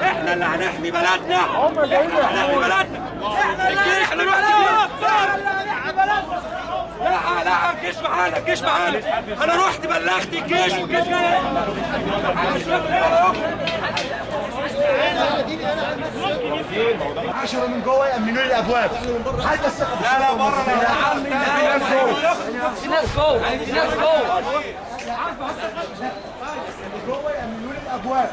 احنا اللي هنحمي بلدنا. هم جايين هنحمي بلدنا. الجيش دلوقتي لا الجيش معانا، الجيش معانا. انا رحت بلغت الجيش والجيش جاي. 10 من جوه يأمنوا لي الابواب. حتى الثقه. لا بره يا عم، في ناس جوه، في ناس جوه، في ناس جوه. جوه يأمنوا لي الابواب.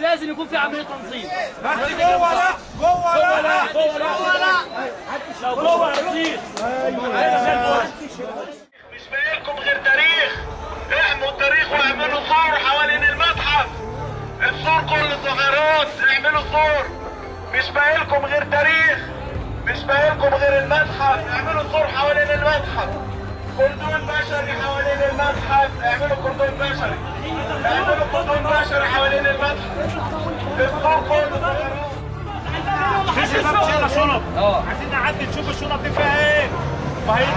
لازم يكون في عمليه تنظيم. بس جوه لا، جوه لا، جوه لا. لو جوه هتصير. مش باقيلكم غير تاريخ. احموا التاريخ واعملوا سور حوالين المتحف. السور كله ظاهرات، اعملوا سور. مش باقيلكم غير تاريخ، مش باقيلكم غير المتحف. اعملوا سور حوالين المتحف. كردون بشري حوالين المتحف. اعملوا كردون بشري. اعملوا كردون بشري حوالين المتحف. السور كله ظاهرات. في شباب شايله شنط. عايزين نعدي نشوف الشنط دي فيها ايه.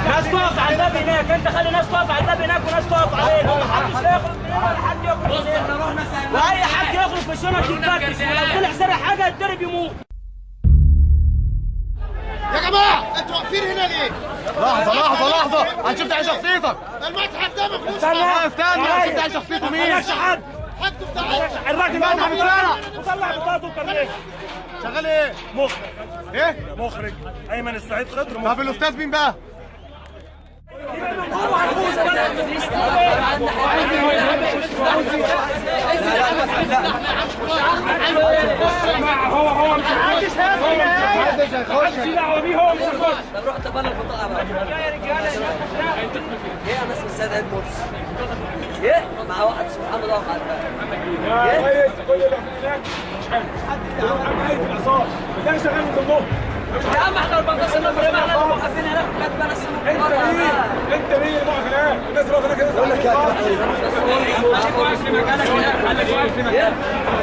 ناس تقف على الباب هناك، انت خلي ناس تقف على الباب هناك وناس تقف عليه. محدش هيخرج من هنا ولا حد يخرج من هنا. واي حد يخرج بالشنط يتفتش، ولو طلع سرق حاجه يتضرب يموت. يا جماعه انتوا واقفين هنا ليه؟ لحظه هنشوف ده شخصيتك. المتحف ده ما فيهوش استنى هنشوف ده شخصيته مين؟ مالكش حد. حاجته بتاعتك. الراجل ده وطلع بطاقته وكرنيه. شغال ايه؟ مخرج. ايه؟ مخرج ايمن السعيد خضر. طب الاستاذ مين بقى؟ هو مش هيخش دعوه بيه. هو مش هيخش. طب روح تبلغ البطاقه بقى. يا رجاله ايه انا اسمي السيد عيد مرسي. ايه؟ مع واحد اسمه محمد واقف على الباب. ايه؟ كل اللي هناك مش حلو. عمليه الاثار ده شغال من ضمنهم. يا عم احنا 14 نفر يبقى احنا موقفين هناك كاتبه انا انت مين اللي واقف هناك؟ الناس اللي واقفه هناك بقول لك يا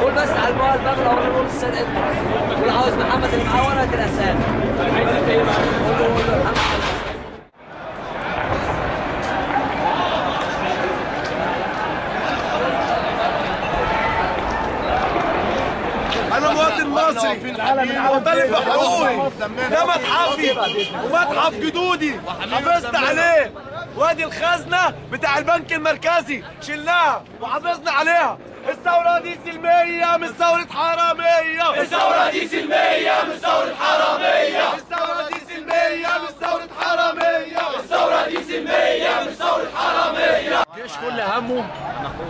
قول بس على الباب الاولاني قول السيد عيد مرسي. واللي عاوز محمد اللي معاه وانا كده اسامي. عايز انت ايه بقى؟ قول له محمد. انا مواطن مصري وطالب بحقوقي. ده متحفي ومتحف جدودي حافظت عليه. وادي الخزنه بتاع البنك المركزي شلناها وحافظنا عليها. الثوره دي سلميه مش ثوره حراميه. الثوره دي سلميه مش ثوره حراميه. الثوره دي سلميه مش ثوره حراميه. الثوره دي سلميه مش ثوره حراميه. الجيش كل همه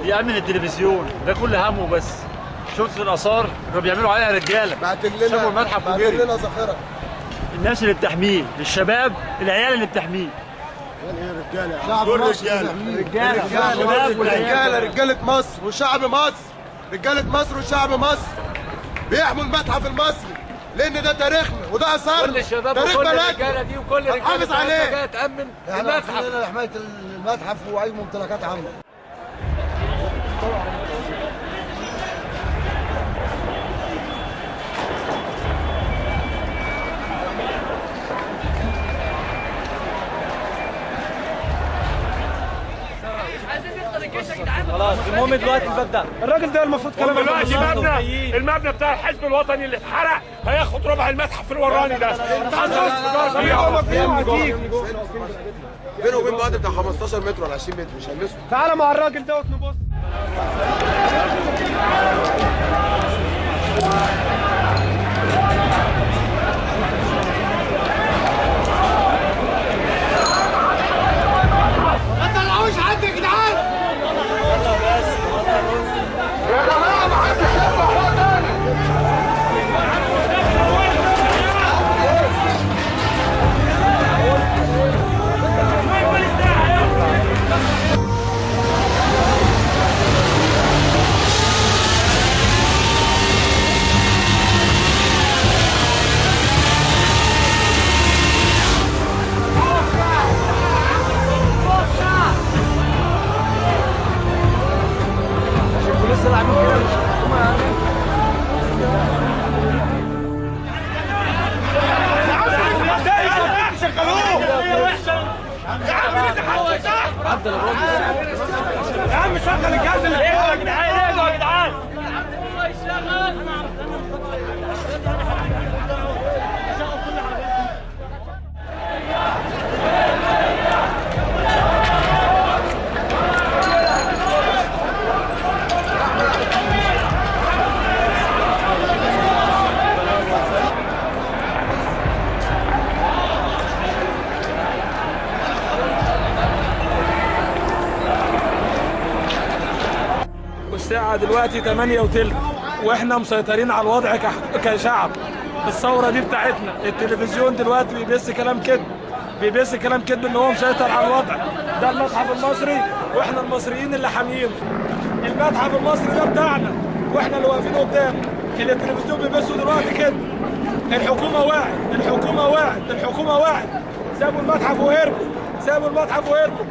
يأمن التلفزيون، ده كل همه. بس شفت الآثار كانوا بيعملوا عليها رجالة. سابوا المتحف وجري. لنا ذخيره. الناس اللي بتحميه، الشباب، العيال اللي بتحميه. شعب مصر. رجالة مصر وشعب مصر. رجالة مصر وشعب مصر بيحموا المتحف المصري لأن ده تاريخنا وده أثارنا. كل الشباب تاريخ وكل بلدنا الرجالة دي وكل حافظ عليه. جاية تأمن المتحف. حماية المتحف وأي ممتلكات عامة. خلاص المهم دلوقتي الباب ده. الراجل ده المفروض كلام دلوقتي المبنى بتاع الحزب الوطني اللي اتحرق هياخد ربع المتحف الوراني ده. بينه وبين بعض بتاع 15 متر ولا 20 متر مش هنلمسه. تعالى مع الراجل دوت نبص. ما تطلعوش حد يا جدعان. يا جماعه ما حدش يطلع فوق تاني. الساعة دلوقتي 8:15 واحنا مسيطرين على الوضع كشعب. الثورة دي بتاعتنا. التلفزيون دلوقتي بيبث كلام كذب، بيبث كلام كذب ان هو مسيطر على الوضع. ده المتحف المصري واحنا المصريين اللي حاميينه. المتحف المصري ده بتاعنا واحنا اللي واقفين قدامه. اللي التلفزيون بيبثه دلوقتي كذب. الحكومة واعت، الحكومة واعت، الحكومة واعت. سابوا المتحف وهربوا، سابوا المتحف وهربوا.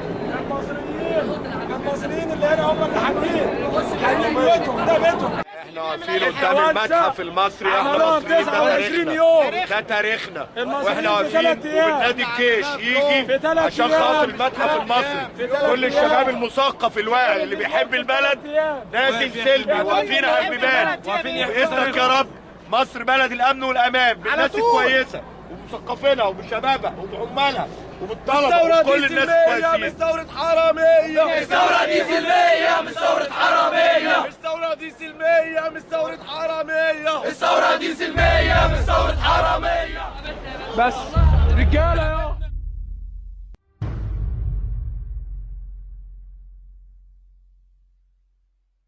المصريين اللي هنا هم اللي حاميين بيوتهم، ده بيتهم. احنا واقفين قدام المتحف المصري، احنا مصريين، ده تاريخنا، ده تاريخنا، واحنا واقفين وبننادي الجيش يجي عشان خاطر المتحف المصري. كل الشباب المثقف الواعي اللي بيحب البلد نازل سلمي، واقفين على البيبان باسمك يا رب. مصر بلد الامن والامان بالناس الكويسه وبمثقفينها وبشبابها وبعمالها وبالطلبه وكل الناس الكويسين. مش ثورة حرامية، الثورة دي سلمية مش ثورة حرامية، الثورة دي سلمية مش ثورة حرامية، الثورة دي سلمية مش ثورة حرامية. بس رجالة يا